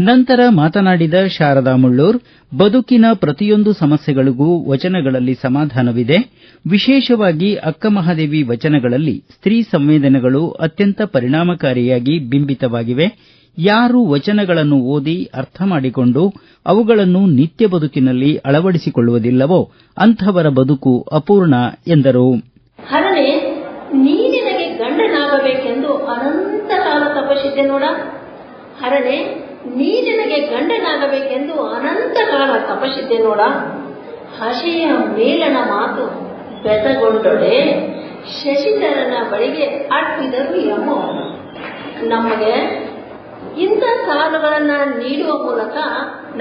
ನಂತರ ಮಾತನಾಡಿದ ಶಾರದಾ ಮುಳ್ಳೂರ್, ಬದುಕಿನ ಪ್ರತಿಯೊಂದು ಸಮಸ್ಯೆಗಳಿಗೂ ವಚನಗಳಲ್ಲಿ ಸಮಾಧಾನವಿದೆ. ವಿಶೇಷವಾಗಿ ಅಕ್ಕಮಹಾದೇವಿ ವಚನಗಳಲ್ಲಿ ಸ್ತ್ರೀ ಸಂವೇದನೆಗಳು ಅತ್ಯಂತ ಪರಿಣಾಮಕಾರಿಯಾಗಿ ಬಿಂಬಿತವಾಗಿವೆ. ಯಾರು ವಚನಗಳನ್ನು ಓದಿ ಅರ್ಥ ಮಾಡಿಕೊಂಡು ಅವುಗಳನ್ನು ನಿತ್ಯ ಬದುಕಿನಲ್ಲಿ ಅಳವಡಿಸಿಕೊಳ್ಳುವುದಿಲ್ಲವೋ ಅಂಥವರ ಬದುಕು ಅಪೂರ್ಣ ಎಂದರು. ಹರನೆ, ನೀ ನಿನಗೆ ಗಂಡನಾಗಬೇಕೆಂದು ಅನಂತ ಕಾಲ ತಪಸ್ಸಿದ್ದೆ ನೋಡ. ಹರನೆ, ನೀ ನಿನಗೆ ಗಂಡನಾಗಬೇಕೆಂದು ಅನಂತ ಕಾಲ ತಪಸ್ಸಿದ್ದೆ ನೋಡ. ಹಸೆಯ ಮೇಲನ ಮಾತು ಬೆಸಗೊಂಡೊಡೆ ಶಶಿಧರನ ಬಳಿಗೆ ಅಟ್ಟಿದರು ಎಮ್ಮೋ. ನಮಗೆ ಇಂಥ ಸಾಲುಗಳನ್ನ ನೀಡುವ ಮೂಲಕ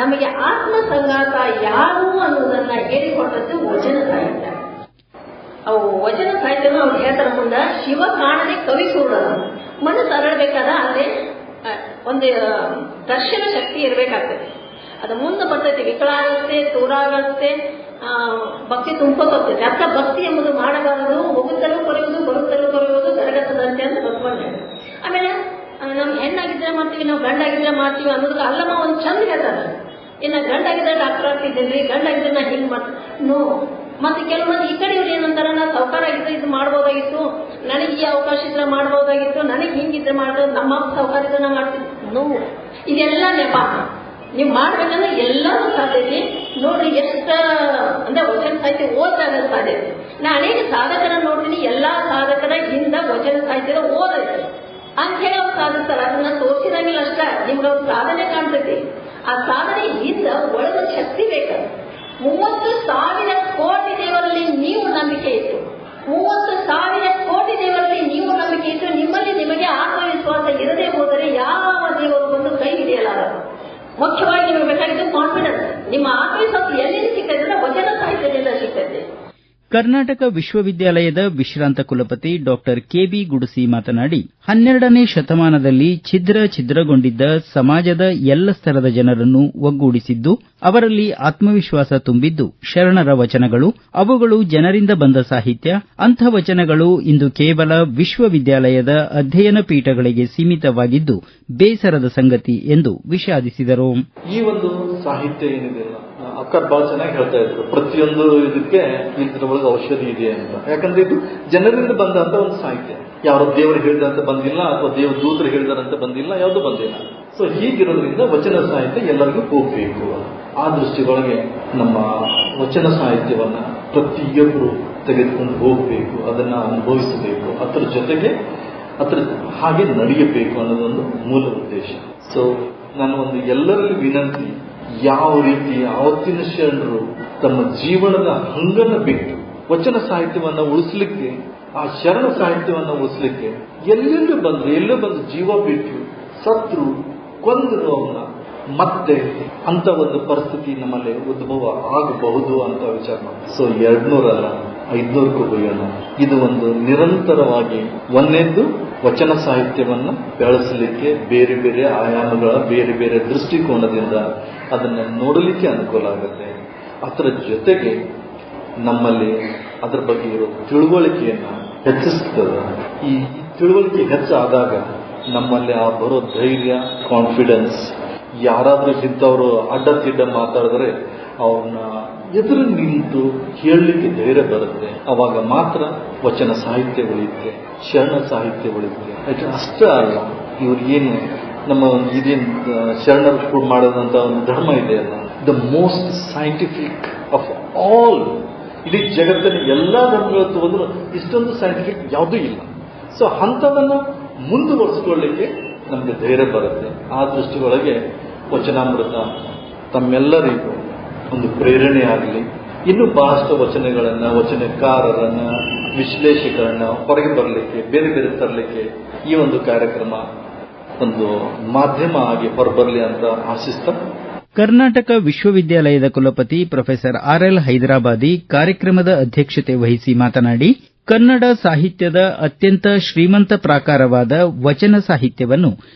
ನಮಗೆ ಆತ್ಮ ಸಂಗಾತ ಯಾರು ಅನ್ನುವುದನ್ನ ಹೇಳಿಕೊಟ್ಟದ್ದು ವಚನ ಸಾಹಿತ್ಯ. ಅವು ವಚನ ಸಾಹಿತ್ಯನು ಅವ್ರು ಹೇಳ್ತಾರ ಮುಂದೆ, ಶಿವ ಕಾಣದೆ ಕವಿ ಕೂಡಲ್ಲ. ಮನಸ್ಸು ಅರಳಬೇಕಾದ ಅಲ್ಲಿ ಒಂದು ದರ್ಶನ ಶಕ್ತಿ ಇರಬೇಕಾಗ್ತದೆ. ಅದು ಮುಂದೆ ಬರ್ತೈತೆ, ವಿಕಲಾಗತ್ತೆ, ತೂರಾಗತ್ತೆ, ಭಕ್ತಿ ತುಂಬೋಗ್ತೈತೆ. ಅರ್ಥ ಭಕ್ತಿ ಎಂಬುದು ಮಾಡಬಾರದು, ಹೋಗುತ್ತಲೂ ಕೊರೆಯುವುದು, ಬರುತ್ತಲೂ ಕೊರೆಯುವುದು ಜರಗತ್ತದಂತೆ ಅಂತ ಬದ್ಕೊಂಡೆ. ಆಮೇಲೆ ನಮ್ ಹೆಣ್ಣಾಗಿದ್ರೆ ಮಾಡ್ತೀವಿ, ನಾವು ಗಂಡಾಗಿದ್ರೆ ಮಾಡ್ತೀವಿ ಅನ್ನೋದಕ್ಕೆ ಅಲ್ಲಮ್ಮ ಒಂದು ಚಂದ ಹೇಳ್ತಾರೆ. ಇನ್ನು ಗಂಡಾಗಿದ್ರೆ ಡಾಕ್ಟರ್ ಆಗ್ತಿದ್ದೇನ್ರಿ, ಗಂಡಾಗಿದ್ರೆ ನಾ ಹಿಂಗ್ ನೋ. ಮತ್ತೆ ಕೆಲವೊಂದು ಈ ಕಡೆಯವ್ರು ಏನಂತಾರ, ನಾ ಸೌಕಾರ ಆಗಿದ್ರೆ ಇದು ಮಾಡ್ಬೋದಾಗಿತ್ತು, ನನಗೆ ಈ ಅವಕಾಶ ಇದ್ರೆ ಮಾಡ್ಬೋದಾಗಿತ್ತು, ನನಗೆ ಹಿಂಗಿದ್ರೆ ಮಾಡೋದು, ನಮ್ಮ ಸೌಕಾರ ಇದ್ರೆ ನಾ ಮಾಡ್ತಿದ್ದೆ. ನೋ, ಇದೆಲ್ಲ ನೆಪ. ನೀವು ಮಾಡ್ಬೇಕಂದ್ರೆ ಎಲ್ಲರೂ ಸಾಧ್ಯತೆ ನೋಡ್ರಿ. ಎಷ್ಟ ಅಂದ್ರೆ ವಚನ ಸಾಹಿತ್ಯ ಓದ್ದಾಗ ಸಾಧ್ಯತೆ. ನಾ ಅನೇಕ ಸಾಧಕರನ್ನ ನೋಡ್ತೀನಿ, ಎಲ್ಲಾ ಸಾಧಕರ ಹಿಂದ ವಚನ ಸಾಹಿತ್ಯದ ಓದೈತೆ ಅಂತ ಹೇಳಿ ಅವ್ರು ಸಾಧಿಸ್ತಾರೆ. ಅದನ್ನ ತೋರಿಸಿದಂಗಿಲ್ಲ ಅಷ್ಟ, ನಿಮ್ಗೆ ಅವ್ರ ಸಾಧನೆ ಕಾಣ್ತೈತಿ. ಆ ಸಾಧನೆ ಹಿಂದ ಒಳಗ ಶಕ್ತಿ ಬೇಕು. 30,000 ಕೋಟಿ ದೇವರಲ್ಲಿ ನೀವು ನಂಬಿಕೆ ಇತ್ತು, 30,000 ಕೋಟಿ ದೇವರಲ್ಲಿ ನೀವು ನಂಬಿಕೆ ಇತ್ತು. ನಿಮ್ಮಲ್ಲಿ ನಿಮಗೆ ಆತ್ಮವಿಶ್ವಾಸ ಇರದೇ ಹೋದರೆ ಯಾವ ದೇವರು ಬಂದು ಕೈ ಹಿಡಿಯಲಾರದು. ಮುಖ್ಯವಾಗಿ ನಿಮಗೆ ಬೇಕಾಗಿದ್ದು ಕಾನ್ಫಿಡೆನ್ಸ್. ನಿಮ್ಮ ಆತ್ಮವಿಶ್ವಾಸ ಎಲ್ಲಿಂದ ಸಿಗ್ತದೆ? ವಚನ ಸಾಹಿತ್ಯದಿಂದ ಸಿಗ್ತದೆ. ಕರ್ನಾಟಕ ವಿಶ್ವವಿದ್ಯಾಲಯದ ವಿಶ್ರಾಂತ ಕುಲಪತಿ ಡಾಕ್ಟರ್ ಕೆಬಿ ಗುಡಸಿ ಮಾತನಾಡಿ, 12ನೇ ಶತಮಾನದಲ್ಲಿ ಛಿದ್ರಗೊಂಡಿದ್ದ ಸಮಾಜದ ಎಲ್ಲ ಸ್ತರದ ಜನರನ್ನು ಒಗ್ಗೂಡಿಸಿದ್ದು, ಅವರಲ್ಲಿ ಆತ್ಮವಿಶ್ವಾಸ ತುಂಬಿದ್ದು ಶರಣರ ವಚನಗಳು. ಅವುಗಳು ಜನರಿಂದ ಬಂದ ಸಾಹಿತ್ಯ. ಅಂಥ ವಚನಗಳು ಇಂದು ಕೇವಲ ವಿಶ್ವವಿದ್ಯಾಲಯದ ಅಧ್ಯಯನ ಪೀಠಗಳಿಗೆ ಸೀಮಿತವಾಗಿದ್ದು ಬೇಸರದ ಸಂಗತಿ ಎಂದು ವಿಷಾದಿಸಿದರು. ಈ ಒಂದು ಸಾಹಿತ್ಯ ಏನಿದೆಯಲ್ಲ, ಅಕ್ಕರ್ ಬಹಳ ಚೆನ್ನಾಗಿ ಹೇಳ್ತಾ ಇದ್ರು, ಪ್ರತಿಯೊಂದು ಇದಕ್ಕೆ ಇದ್ರೊಳಗೆ ಔಷಧಿ ಇದೆ ಅಂತ. ಯಾಕಂದ್ರೆ ಇದು ಜನರಿಂದ ಬಂದಂತ ಒಂದು ಸಾಹಿತ್ಯ. ಯಾರೋ ದೇವರು ಹೇಳಿದಂತ ಬಂದಿಲ್ಲ, ಅಥವಾ ದೇವ ದೂತರು ಹೇಳಿದಾರಂತ ಬಂದಿಲ್ಲ, ಯಾವುದು ಬಂದಿಲ್ಲ. ಸೊ ಹೀಗಿರೋದ್ರಿಂದ ವಚನ ಸಾಹಿತ್ಯ ಎಲ್ಲರಿಗೂ ಹೋಗ್ಬೇಕು. ಆ ದೃಷ್ಟಿಯೊಳಗೆ ನಮ್ಮ ವಚನ ಸಾಹಿತ್ಯವನ್ನ ಪ್ರತಿಯೊಬ್ಬರು ತೆಗೆದುಕೊಂಡು ಹೋಗಬೇಕು, ಅದನ್ನ ಅನುಭವಿಸಬೇಕು, ಅದರ ಜೊತೆಗೆ ಅದರ ಹಾಗೆ ನಡೆಯಬೇಕು ಅನ್ನೋದೊಂದು ಮೂಲ ಉದ್ದೇಶ. ಸೊ ನನ್ನ ಒಂದು ಎಲ್ಲರಲ್ಲಿ ವಿನಂತಿ, ಯಾವ ರೀತಿ ಆವತ್ತಿನ ಶರಣರು ತಮ್ಮ ಜೀವನದ ಹಂಗನ್ನ ಬಿಟ್ಟು ವಚನ ಸಾಹಿತ್ಯವನ್ನ ಉಳಿಸ್ಲಿಕ್ಕೆ, ಆ ಶರಣ ಸಾಹಿತ್ಯವನ್ನ ಉಳಿಸ್ಲಿಕ್ಕೆ ಎಲ್ಲೆಲ್ಲೂ ಬಂದು ಜೀವ ಬಿಟ್ಟು ಸತ್ರು, ಕೊಂದರು ಅವನ್ನ, ಮತ್ತೆ ಅಂತ ಒಂದು ಪರಿಸ್ಥಿತಿ ನಮ್ಮಲ್ಲಿ ಉದ್ಭವ ಆಗಬಹುದು ಅಂತ ವಿಚಾರ ಮಾಡಿ. ಸೊ 200 ಅಲ್ಲ 500ಕ್ಕೂ ಬಯ್ಯೋಣ. ಇದು ಒಂದು ನಿರಂತರವಾಗಿ ಒಂದನೇದ್ದು ವಚನ ಸಾಹಿತ್ಯವನ್ನ ಬೆಳೆಸಲಿಕ್ಕೆ ಬೇರೆ ಬೇರೆ ಆಯಾಮಗಳ ಬೇರೆ ಬೇರೆ ದೃಷ್ಟಿಕೋನದಿಂದ ಅದನ್ನ ನೋಡಲಿಕ್ಕೆ ಅನುಕೂಲ ಆಗುತ್ತೆ. ಅದರ ಜೊತೆಗೆ ನಮ್ಮಲ್ಲಿ ಅದರ ಬಗ್ಗೆ ಇರೋ ತಿಳುವಳಿಕೆಯನ್ನ ಹೆಚ್ಚಿಸ್ತದೆ. ಈ ತಿಳುವಳಿಕೆ ಹೆಚ್ಚಾದಾಗ ನಮ್ಮಲ್ಲಿ ಆ ಬರೋ ಧೈರ್ಯ, ಕಾನ್ಫಿಡೆನ್ಸ್, ಯಾರಾದ್ರೂ ಇಂಥವ್ರು ಅಡ್ಡ ಮಾತಾಡಿದ್ರೆ ಅವ್ರನ್ನ ಎದುರು ನಿಂತು ಹೇಳಲಿಕ್ಕೆ ಧೈರ್ಯ ಬರುತ್ತೆ. ಅವಾಗ ಮಾತ್ರ ವಚನ ಸಾಹಿತ್ಯ ಉಳಿಯುತ್ತೆ, ಶರಣ ಸಾಹಿತ್ಯ ಉಳಿಯುತ್ತೆ. ಯಾಕೆ ಅಷ್ಟೇ ಅಲ್ಲ, ಇವ್ರು ಏನು ನಮ್ಮ ಇದೇನು ಶರಣರು ಮಾಡೋದಂತ ಒಂದು ಧರ್ಮ ಇದೆಯಲ್ಲ, the most scientific of all. ಇಡೀ ಜಗತ್ತಿನ ಎಲ್ಲಾ ಧರ್ಮಗಳು ತಗೊಂಡ್ರು ಇಷ್ಟೊಂದು ಸೈಂಟಿಫಿಕ್ ಯಾವುದೂ ಇಲ್ಲ. ಸೊ ಅಂಥವನ್ನ ಮುಂದುವರಿಸಿಕೊಳ್ಳಲಿಕ್ಕೆ ನಮಗೆ ಧೈರ್ಯ ಬರುತ್ತೆ. ಆ ದೃಷ್ಟಿಯೊಳಗೆ ವಚನಾಮೃತ ತಮ್ಮೆಲ್ಲರಿಗೂ ಒಂದು ಪ್ರೇರಣೆ ಆಗಲಿ. ಇನ್ನೂ ಬಹಳಷ್ಟು ವಚನಗಳನ್ನ, ವಚನಕಾರರನ್ನ, ವಿಶ್ಲೇಷಕರನ್ನ ಹೊರಗೆ ಬರಲಿಕ್ಕೆ, ಬೇರೆ ಬೇರೆ ತರಲಿಕ್ಕೆ ಈ ಒಂದು ಕಾರ್ಯಕ್ರಮ ಒಂದು ಮಾಧ್ಯಮ ಆಗಿ ಹೊರಬರಲಿ ಅಂತ ಆಶಿಸ್ತಾ, ಕರ್ನಾಟಕ ವಿಶ್ವವಿದ್ಯಾಲಯದ ಕುಲಪತಿ ಪ್ರೊಫೆಸರ್ ಆರ್ಎಲ್ ಹೈದರಾಬಾದಿ ಕಾರ್ಯಕ್ರಮದ ಅಧ್ಯಕ್ಷತೆ ವಹಿಸಿ ಮಾತನಾಡಿ, ಕನ್ನಡ ಸಾಹಿತ್ಯದ ಅತ್ಯಂತ ಶ್ರೀಮಂತ ಪ್ರಾಕಾರವಾದ ವಚನ ಸಾಹಿತ್ಯವನ್ನು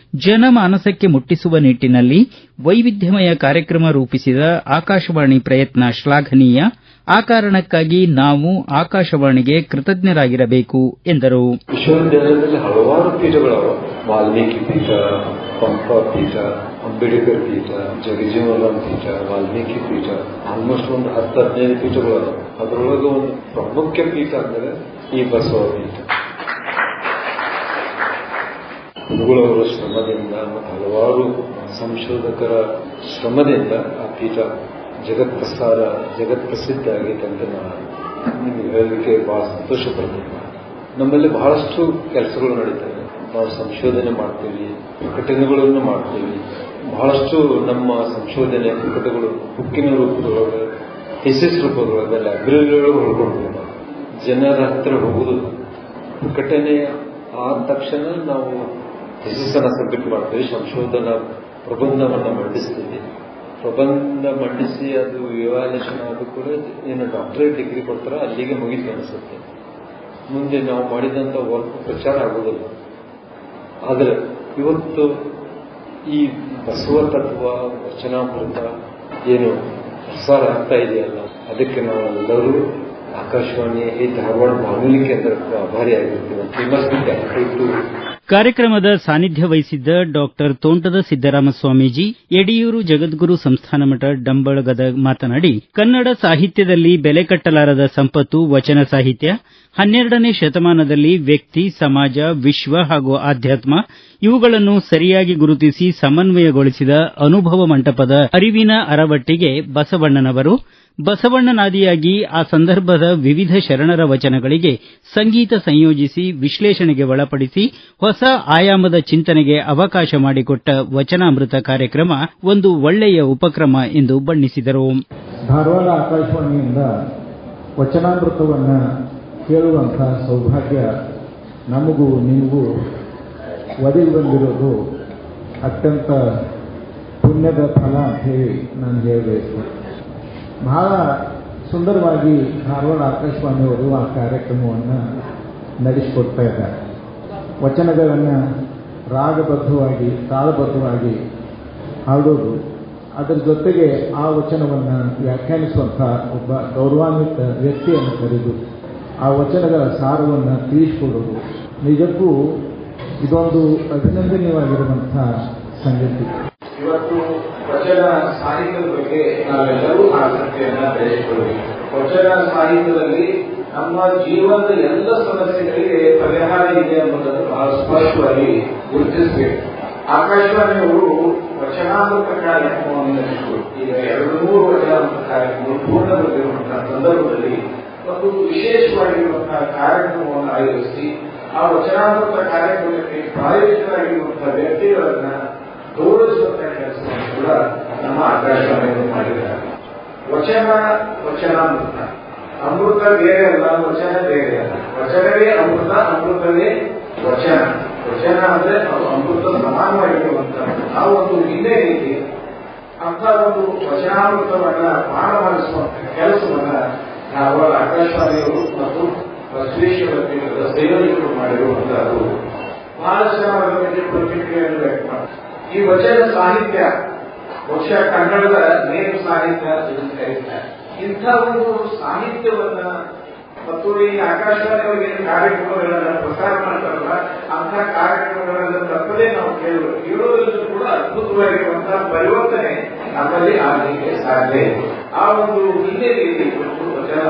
ಜನಮಾನಸಕ್ಕೆ ಮುಟ್ಟಿಸುವ ನಿಟ್ಟಿನಲ್ಲಿ ವೈವಿಧ್ಯಮಯ ಕಾರ್ಯಕ್ರಮ ರೂಪಿಸಿದ ಆಕಾಶವಾಣಿ ಪ್ರಯತ್ನ ಶ್ಲಾಘನೀಯ. ಆ ಕಾರಣಕ್ಕಾಗಿ ನಾವು ಆಕಾಶವಾಣಿಗೆ ಕೃತಜ್ಞರಾಗಿರಬೇಕು ಎಂದರು. ವಿಶ್ವವಿದ್ಯಾಲಯದಲ್ಲಿ ಹಲವಾರು ಪೀಠಗಳವ. ವಾಲ್ಮೀಕಿ ಪೀಠ, ಪಂಪ ಪೀಠ, ಅಂಬೇಡ್ಕರ್ ಪೀಠ, ಜಗಜೀವನರಾಮ್ ಪೀಠ, ವಾಲ್ಮೀಕಿ ಪೀಠ, ಆಲ್ಮೋಸ್ಟ್ ಒಂದು 10-15 ಪೀಠಗಳು. ಅದರೊಳಗೆ ಒಂದು ಪ್ರಮುಖ ಪೀಠ ಅಂದರೆ ಈ ಬಸವ ಪೀಠ. ಗುರುಗಳವರ ಶ್ರಮದಿಂದ ಮತ್ತು ಹಲವಾರು ಸಂಶೋಧಕರ ಶ್ರಮದಿಂದ ಆ ಪೀಠ ಜಗತ್ಪ್ರಸಿದ್ಧ ಆಗೈತೆ ಅಂತ ನಾನು ನಿಮಗೆ ಹೇಳಲಿಕ್ಕೆ ಬಹಳ ಸಂತೋಷ ಪಡ್ತೀನಿ. ನಮ್ಮಲ್ಲಿ ಬಹಳಷ್ಟು ಕೆಲಸಗಳು ನಡೀತವೆ. ನಾವು ಸಂಶೋಧನೆ ಮಾಡ್ತೀವಿ, ಪ್ರಕಟಣೆಗಳನ್ನು ಮಾಡ್ತೀವಿ. ಬಹಳಷ್ಟು ನಮ್ಮ ಸಂಶೋಧನೆ ಪ್ರಕಟಗಳು ಬುಕ್ಕಿನ ರೂಪದೊಳಗೆ, ಥೀಸಿಸ್ ರೂಪದೊಳಗೆ, ಲೈಬ್ರರಿಯೊಳಗೆ ಹೊಳ್ಕೊಂಡಿದ್ದೀವಿ. ನಾವು ಜನರ ಹತ್ರ ಹೋಗುದು, ಪ್ರಕಟಣೆ ಆದ ತಕ್ಷಣ ನಾವು ಥೀಸಿಸ್ ಅನ್ನ ಸಬ್ಮಿಟ್ ಮಾಡ್ತೀವಿ, ಸಂಶೋಧನಾ ಪ್ರಬಂಧವನ್ನು ಮಂಡಿಸ್ತೀವಿ. ಪ್ರಬಂಧ ಮಂಡಿಸಿ ಅದು ಇವ್ಯಾಲ್ಯೂಯೇಷನ್ ಆದ ಕೂಡ ಏನು ಡಾಕ್ಟರೇಟ್ ಡಿಗ್ರಿ ಕೊಡ್ತಾರೋ ಅಲ್ಲಿಗೆ ಮುಗಿತು ಅನಿಸುತ್ತೆ. ಮುಂದೆ ನಾವು ಮಾಡಿದಂಥ ವರ್ಕ್ ಪ್ರಚಾರ ಆಗೋದಿಲ್ಲ. ಆದರೆ ಇವತ್ತು ಈ ಬಸವ ತತ್ವ, ವಚನಾಮೃತ ಏನು ಪ್ರಸಾರ ಆಗ್ತಾ ಇದೆಯಲ್ಲ, ಅದಕ್ಕೆ ನಾವು ಎಲ್ಲರೂ ಆಕಾಶವಾಣಿ, ಈ ಧಾರವಾಡ ಬಾನುಲಿ ಕೇಂದ್ರಕ್ಕೆ ಆಭಾರಿಯಾಗಿರ್ತೀವಿ. ಕಾರ್ಯಕ್ರಮದ ಸಾನ್ನಿಧ್ಯ ವಹಿಸಿದ್ದ ಡಾಕ್ಟರ್ ತೋಂಟದ ಸಿದ್ದರಾಮ ಸ್ವಾಮೀಜಿ, ಯಡಿಯೂರು ಜಗದ್ಗುರು ಸಂಸ್ಥಾನ ಮಠ ಡಂಬಳಗದ ಮಾತನಾಡಿ, ಕನ್ನಡ ಸಾಹಿತ್ಯದಲ್ಲಿ ಬೆಲೆ ಕಟ್ಟಲಾರದ ಸಂಪತ್ತು ವಚನ ಸಾಹಿತ್ಯ. 12ನೇ ಶತಮಾನದಲ್ಲಿ ವ್ಯಕ್ತಿ, ಸಮಾಜ, ವಿಶ್ವ ಹಾಗೂ ಆಧ್ಯಾತ್ಮ ಇವುಗಳನ್ನು ಸರಿಯಾಗಿ ಗುರುತಿಸಿ ಸಮನ್ವಯಗೊಳಿಸಿದ ಅನುಭವ ಮಂಟಪದ ಅರಿವಿನ ಅರವಟ್ಟಿಗೆ ಬಸವಣ್ಣನವರು. ಬಸವಣ್ಣನಾದಿಯಾಗಿ ಆ ಸಂದರ್ಭದ ವಿವಿಧ ಶರಣರ ವಚನಗಳಿಗೆ ಸಂಗೀತ ಸಂಯೋಜಿಸಿ ವಿಶ್ಲೇಷಣೆಗೆ ಒಳಪಡಿಸಿ ಹೊಸ ಆಯಾಮದ ಚಿಂತನೆಗೆ ಅವಕಾಶ ಮಾಡಿಕೊಟ್ಟ ವಚನಾಮೃತ ಕಾರ್ಯಕ್ರಮ ಒಂದು ಒಳ್ಳೆಯ ಉಪಕ್ರಮ ಎಂದು ಬಣ್ಣಿಸಿದರು. ಧಾರವಾಡ ಆಕಾಶವಾಣಿಯಿಂದ ವಚನಾಮೃತವನ್ನು ಕೇಳುವಂತಹ ಸೌಭಾಗ್ಯ ನಮಗೂ ನಿಮಗೂ ಒದಗಿ ಬಂದಿರೋದು ಅತ್ಯಂತ ಪುಣ್ಯದ ಫಲ ಅಂತ ಹೇಳಿ ನಾನು ಹೇಳಬೇಕು. ಬಹಳ ಸುಂದರವಾಗಿ ಧಾರವಾಡ ಆಕಾಶವಾಣಿಯವರು ಆ ಕಾರ್ಯಕ್ರಮವನ್ನು ನಡೆಸಿಕೊಡ್ತಾ ಇದ್ದಾರೆ. ವಚನಗಳನ್ನು ರಾಗಬದ್ಧವಾಗಿ, ತಾಳಬದ್ಧವಾಗಿ ಹಾಡೋದು, ಅದರ ಜೊತೆಗೆ ಆ ವಚನವನ್ನು ವ್ಯಾಖ್ಯಾನಿಸುವಂಥ ಒಬ್ಬ ಗೌರವಾನ್ವಿತ ವ್ಯಕ್ತಿಯನ್ನು ಕರೆದು ಆ ವಚನಗಳ ಸಾರವನ್ನು ತಿಳಿಸಿಕೊಡೋದು ನಿಜಕ್ಕೂ ಇದೊಂದು ಅಭಿನಂದನೀಯವಾಗಿರುವಂಥ ಸಂಗತಿ. ಇವತ್ತು ವಚನ ಸಾಹಿತ್ಯದ ಬಗ್ಗೆ ನಾವೆಲ್ಲರೂ ಆಸಕ್ತಿಯನ್ನ ಬೆಳೆಸಿಕೊಳ್ಳಬೇಕು. ವಚನ ಸಾಹಿತ್ಯದಲ್ಲಿ ನಮ್ಮ ಜೀವನದ ಎಲ್ಲ ಸಮಸ್ಯೆಗಳಿಗೆ ಪರಿಹಾರ ಇದೆ ಎಂಬುದನ್ನು ಬಹಳ ಸ್ಪಷ್ಟವಾಗಿ ಗುರುತಿಸಬೇಕು. ಆಕಾಶವಾಣಿಯವರು ವಚನಾಮೃತ ಕಾರ್ಯಕ್ರಮವನ್ನು ನಡೆಸಿದರು. ಈಗ 2-3 ವಚನಾಮೃತ ಕಾರ್ಯಕ್ರಮಗಳು ಪೂರ್ಣಗೊಂಡಿರುವಂತಹ ಸಂದರ್ಭದಲ್ಲಿ ಒಂದು ವಿಶೇಷವಾಗಿರುವಂತಹ ಕಾರ್ಯಕ್ರಮವನ್ನು ಆಯೋಜಿಸಿ ಆ ವಚನಾಮೃತ ಕಾರ್ಯಕ್ರಮಕ್ಕೆ ಪ್ರಾಯೋಜಕರಾಗಿರುವಂತಹ ವ್ಯಕ್ತಿಗಳನ್ನ ಗೌರವಿಸುವಂತಹ ಕೆಲಸವನ್ನು ಕೂಡ ನಮ್ಮ ಆಕಾಶವಾಣಿಯನ್ನು ಮಾಡಿದ್ದಾರೆ. ವಚನಾಮೃತ ಅಮೃತ ಬೇರೆ ಅಲ್ಲ, ವಚನ ಬೇರೆ ಅಲ್ಲ. ವಚನವೇ ಅಮೃತ, ಅಮೃತವೇ ವಚನ. ವಚನ ಅಂದ್ರೆ ಅದು ಅಮೃತ ಸಮಾನವಾಗಿರುವಂತಹ ಆ ಒಂದು ಹಿನ್ನೆಲೆಯಲ್ಲಿ ಅಂತ ಒಂದು ವಚನಾಮೃತವನ್ನ ಪಾನ ಮಾಡಿಸುವಂತಹ ಕೆಲಸವನ್ನ ಧಾರವಾಡ ಆಕಾಶವಾಣಿಯವರು ಮತ್ತು ಬಸವೇಶ್ವರ ಪೀಠದ ಸಂಯೋಜಕರು ಮಾಡಿರುವಂತಹದ್ದು. ಬಹಳ ಜನ ಅದರ ಬಗ್ಗೆ ಪ್ರತಿಕ್ರಿಯೆಯನ್ನು ವ್ಯಕ್ತ ಮಾಡ್ತಾರೆ. ಈ ವಚನ ಸಾಹಿತ್ಯ ಬಹುಶಃ ಕನ್ನಡದ ನೇರ ಸಾಹಿತ್ಯ ಇದನ್ನು ಕರೀತಾರೆ. ಇಂಥ ಒಂದು ಸಾಹಿತ್ಯವನ್ನ ಮತ್ತು ಈ ಆಕಾಶವಾಣಿಯವರು ಏನು ಕಾರ್ಯಕ್ರಮಗಳನ್ನ ಪ್ರಸಾರ ಮಾಡ್ತಾರಲ್ಲ ಅಂಥ ಕಾರ್ಯಕ್ರಮಗಳನ್ನು ತಪ್ಪದೇ ನಾವು ಕೇಳೋದ್ರಲ್ಲೂ ಕೂಡ ಅದ್ಭುತವಾಗಿರುವಂತಹ ಪರಿವರ್ತನೆ ನಮ್ಮಲ್ಲಿ ಆಗಲಿಕ್ಕೆ ಸಾಧ್ಯ ಇದೆ. ಆ ಒಂದು ಹಿನ್ನೆಲೆಯಲ್ಲಿ ವಚನ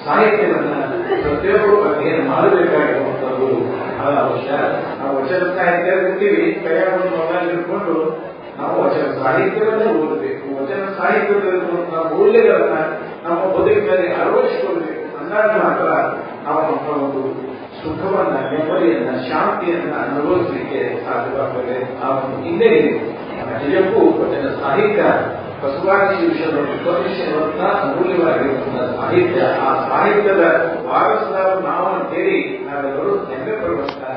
ಸಾಹಿತ್ಯವನ್ನ ಪ್ರತಿಯೊಬ್ಬರು ಅಧ್ಯಯನ ಮಾಡಬೇಕಾಗಿರುವಂತದ್ದು ಬಹಳ ಅವಶ್ಯ. ನಾವು ವಚನ ಸಾಹಿತ್ಯ ಇರ್ತೀವಿ, ಕೈಯಾಗ ಒಂದು ಮೊಬೈಲ್ ಇಟ್ಕೊಂಡು ನಾವು ವಚನ ಸಾಹಿತ್ಯವನ್ನೇ ಓದಬೇಕು. ವಚನ ಸಾಹಿತ್ಯದಲ್ಲಿರುವಂತಹ ಮೌಲ್ಯಗಳನ್ನ ನಮ್ಮ ಬದುಕಿನಲ್ಲಿ ಅಳವಡಿಸಿಕೊಳ್ಬೇಕು. ಅಂದಾಗ ಮಾತ್ರ ನಾವು ನಮ್ಮ ಒಂದು ಸುಖವನ್ನ, ನೆಮ್ಮದಿಯನ್ನ, ಶಾಂತಿಯನ್ನ ಅನುಭವಿಸಲಿಕ್ಕೆ ಸಾಧ್ಯವಾಗ್ತದೆ. ಆ ಒಂದು ಹಿನ್ನೆಲೆ ನಿಜಕ್ಕೂ ವಚನ ಸಾಹಿತ್ಯ ಬಸವಾದಿ ಶಿಕ್ಷಣವನ್ನು ವಿಶ್ವಸಿರುವಂತಹ ಅಮೂಲ್ಯವಾಗಿರುವಂತಹ ಸಾಹಿತ್ಯ. ಆ ಸಾಹಿತ್ಯದ ವಾರಸದಾರರು ನಾವು ಅಂತೇಳಿ ನಾವೆಲ್ಲರೂ ಹೆಮ್ಮೆ ಪಡುವಂತಹ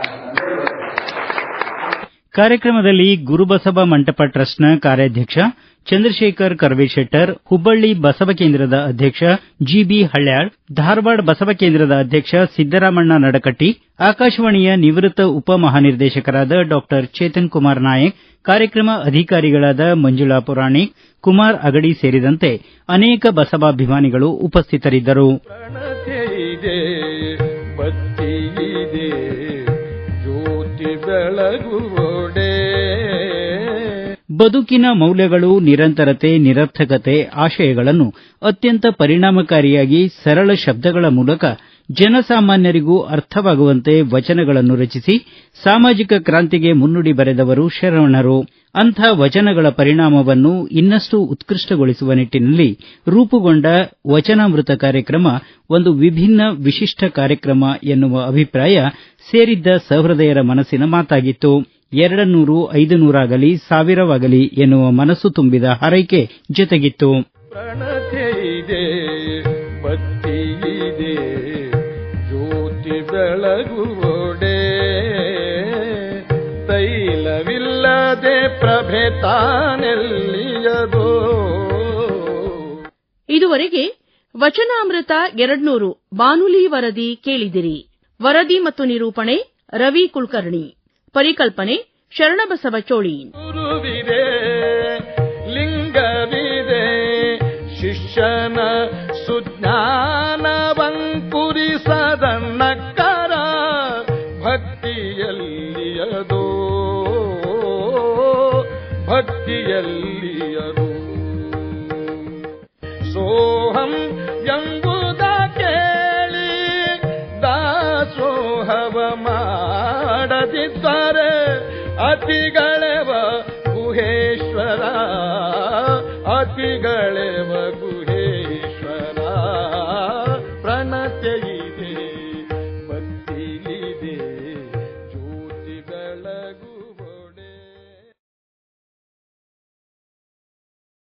ಕಾರ್ಯಕ್ರಮದಲ್ಲಿ ಗುರುಬಸವ ಮಂಟಪ ಟ್ರಸ್ಟ್ನ ಕಾರ್ಯಾಧ್ಯಕ್ಷ ಚಂದ್ರಶೇಖರ್ ಕರ್ವೇಶೆಟ್ಟರ್, ಹುಬ್ಬಳ್ಳಿ ಬಸವ ಕೇಂದ್ರದ ಅಧ್ಯಕ್ಷ ಜಿಬಿ ಹಳ್ಯಾಳ್, ಧಾರವಾಡ ಬಸವ ಕೇಂದ್ರದ ಅಧ್ಯಕ್ಷ ಸಿದ್ದರಾಮಣ್ಣ ನಡಕಟ್ಟಿ, ಆಕಾಶವಾಣಿಯ ನಿವೃತ್ತ ಉಪ ಮಹಾನಿರ್ದೇಶಕರಾದ ಡಾ ಚೇತನ್ ಕುಮಾರ್ ನಾಯಕ್, ಕಾರ್ಯಕ್ರಮ ಅಧಿಕಾರಿಗಳಾದ ಮಂಜುಳಾ ಪುರಾಣಿಕ್, ಕುಮಾರ್ ಅಗಡಿ ಸೇರಿದಂತೆ ಅನೇಕ ಬಸವಾಭಿಮಾನಿಗಳು ಉಪಸ್ಥಿತರಿದ್ದರು. ಬದುಕಿನ ಮೌಲ್ಯಗಳು, ನಿರಂತರತೆ, ನಿರರ್ಥಕತೆ, ಆಶಯಗಳನ್ನು ಅತ್ಯಂತ ಪರಿಣಾಮಕಾರಿಯಾಗಿ ಸರಳ ಶಬ್ದಗಳ ಮೂಲಕ ಜನಸಾಮಾನ್ಯರಿಗೂ ಅರ್ಥವಾಗುವಂತೆ ವಚನಗಳನ್ನು ರಚಿಸಿ ಸಾಮಾಜಿಕ ಕ್ರಾಂತಿಗೆ ಮುನ್ನುಡಿ ಬರೆದವರು ಶರವಣರು. ಅಂಥ ವಚನಗಳ ಪರಿಣಾಮವನ್ನು ಇನ್ನಷ್ಟು ಉತ್ಕೃಷ್ಟಗೊಳಿಸುವ ನಿಟ್ಟಿನಲ್ಲಿ ರೂಪುಗೊಂಡ ವಚನಾಮೃತ ಕಾರ್ಯಕ್ರಮ ಒಂದು ವಿಭಿನ್ನ, ವಿಶಿಷ್ಟ ಕಾರ್ಯಕ್ರಮ ಎನ್ನುವ ಅಭಿಪ್ರಾಯ ಸೇರಿದ್ದ ಸಹೃದಯರ ಮನಸ್ಸಿನ ಮಾತಾಗಿತ್ತು. 200, 500 1000 ಎನ್ನುವ ಮನಸ್ಸು ತುಂಬಿದ ಹಾರೈಕೆ ಜೊತೆಗಿತ್ತು. ಪ್ರಣತೆಯಿದೆ, ಭಕ್ತಿಯಿದೆ, ಜ್ಯೋತಿ ಬೆಳಗುವೊಡೆ, ತೈಲವಿಲ್ಲದೆ ಪ್ರಭೆ ತಾನೆಲ್ಲಿಯದೋ. ಇದುವರೆಗೆ ವಚನಾಮೃತ 200 ಬಾನುಲಿ ವರದಿ ಕೇಳಿದಿರಿ. ವರದಿ ಮತ್ತು ನಿರೂಪಣೆ ರವಿ ಕುಲಕರ್ಣಿ. ಪರಿಕಲ್ಪನೆ ಶರಣಬಸವ ಚೋಳಿ. ಗುರುವಿದೆ, ಲಿಂಗವಿದೆ, ಶಿಷ್ಯನ ಸುಜ್ಞಾನವಂಕುರಿಸದನ್ನಕ್ಕರ ಭಕ್ತಿಯಲ್ಲಿಯದೋ, ಭಕ್ತಿಯಲ್ಲಿಯದೋ. ಸೋಹಂ ಎಂಬುದ ಕೇಳಿ ದಾಸೋಹವ ಮಾಡದಿದ್ದರೆ ಅತಿಗಳೆವ ಗುಹೇಶ್ವರ, ಅತಿಗಳ